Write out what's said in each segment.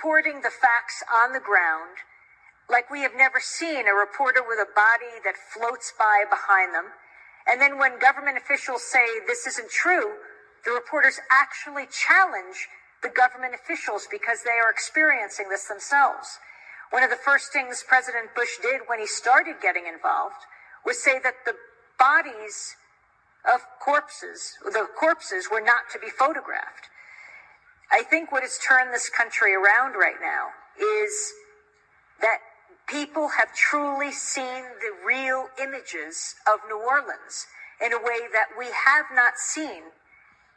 reporting the facts on the ground like we have never seen a reporter with a body that floats by behind them. And then when government officials say this isn't true, the reporters actually challenge the government officials because they are experiencing this themselves. One of the first things President Bush did when he started getting involved was say that the bodies of the corpses were not to be photographed. I think what has turned this country around right now is that people have truly seen the real images of New Orleans in a way that we have not seen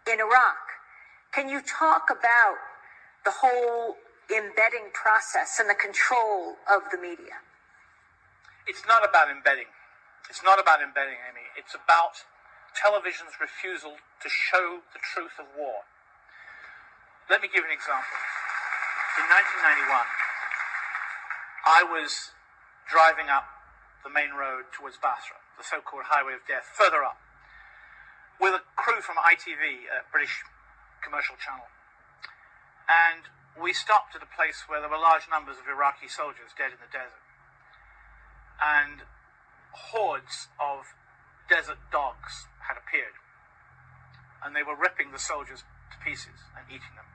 in Iraq. Can you talk about the whole embedding process and the control of the media? It's not about embedding. It's not about embedding, Amy. It's about television's refusal to show the truth of war. Let me give an example. In 1991, I was driving up the main road towards Basra, the so-called Highway of Death, further up, with a crew from ITV, a British commercial channel. And we stopped at a place where there were large numbers of Iraqi soldiers dead in the desert. And hordes of desert dogs had appeared. And they were ripping the soldiers to pieces and eating them,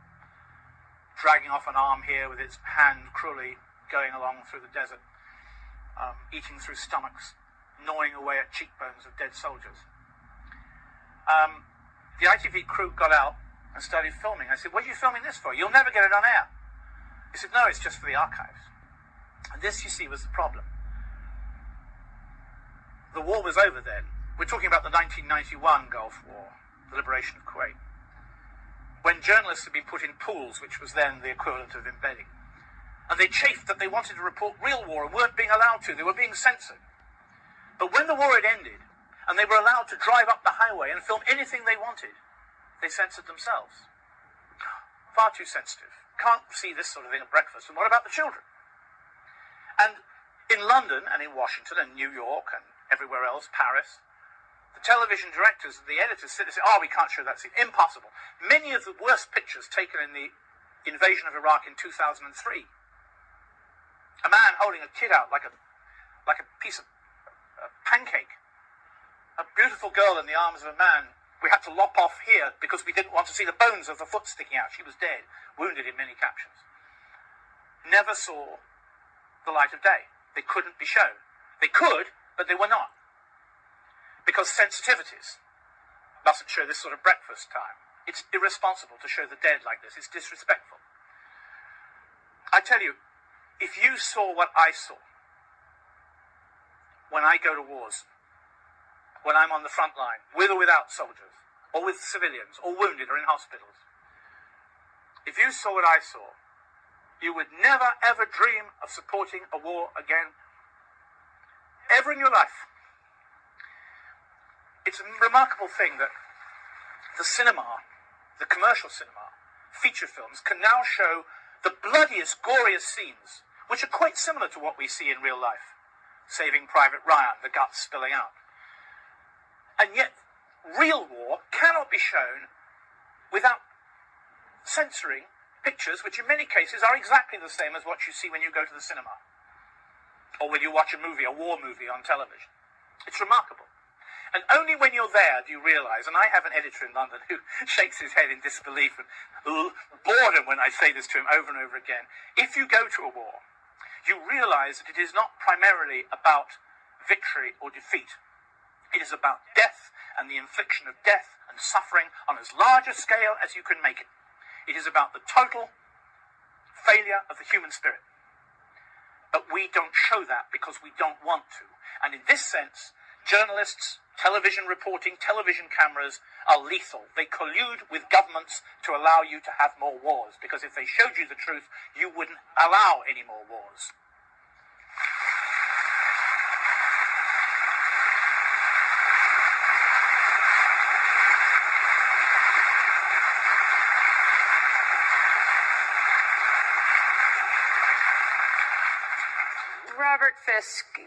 dragging off an arm here with its hand cruelly going along through the desert, eating through stomachs, gnawing away at cheekbones of dead soldiers. The ITV crew got out and started filming. I said, "What are you filming this for? You'll never get it on air." He said, "No, it's just for the archives." And this, you see, was the problem. The war was over then. We're talking about the 1991 Gulf War, the liberation of Kuwait, when journalists had been put in pools, which was then the equivalent of embedding. And they chafed that they wanted to report real war and weren't being allowed to. They were being censored. But when the war had ended, and they were allowed to drive up the highway and film anything they wanted, they censored themselves. Far too sensitive. Can't see this sort of thing at breakfast. And what about the children? And in London and in Washington and New York and everywhere else, Paris, the television directors and the editors sit and say, "Oh, we can't show that scene. Impossible." Many of the worst pictures taken in the invasion of Iraq in 2003. A man holding a kid out like a piece of pancake. A beautiful girl in the arms of a man we had to lop off here because we didn't want to see the bones of the foot sticking out. She was dead, wounded in many captions. Never saw the light of day. They couldn't be shown. They could, but they were not. Because sensitivities mustn't show this sort of breakfast time. It's irresponsible to show the dead like this. It's disrespectful. I tell you, if you saw what I saw when I go to wars, when I'm on the front line, with or without soldiers, or with civilians, or wounded, or in hospitals, if you saw what I saw, you would never, ever dream of supporting a war again, ever in your life. It's a remarkable thing that the cinema, the commercial cinema, feature films, can now show the bloodiest, goriest scenes, which are quite similar to what we see in real life. Saving Private Ryan, the guts spilling out. And yet, real war cannot be shown without censoring pictures which in many cases are exactly the same as what you see when you go to the cinema. Or when you watch a movie, a war movie on television. It's remarkable. And only when you're there do you realize, and I have an editor in London who shakes his head in disbelief and boredom when I say this to him over and over again. If you go to a war, you realize that it is not primarily about victory or defeat. It is about death and the infliction of death and suffering on as large a scale as you can make it. It is about the total failure of the human spirit. But we don't show that because we don't want to. And in this sense, journalists, television reporting, television cameras are lethal. They collude with governments to allow you to have more wars. Because if they showed you the truth, you wouldn't allow any more wars. Robert Fisk,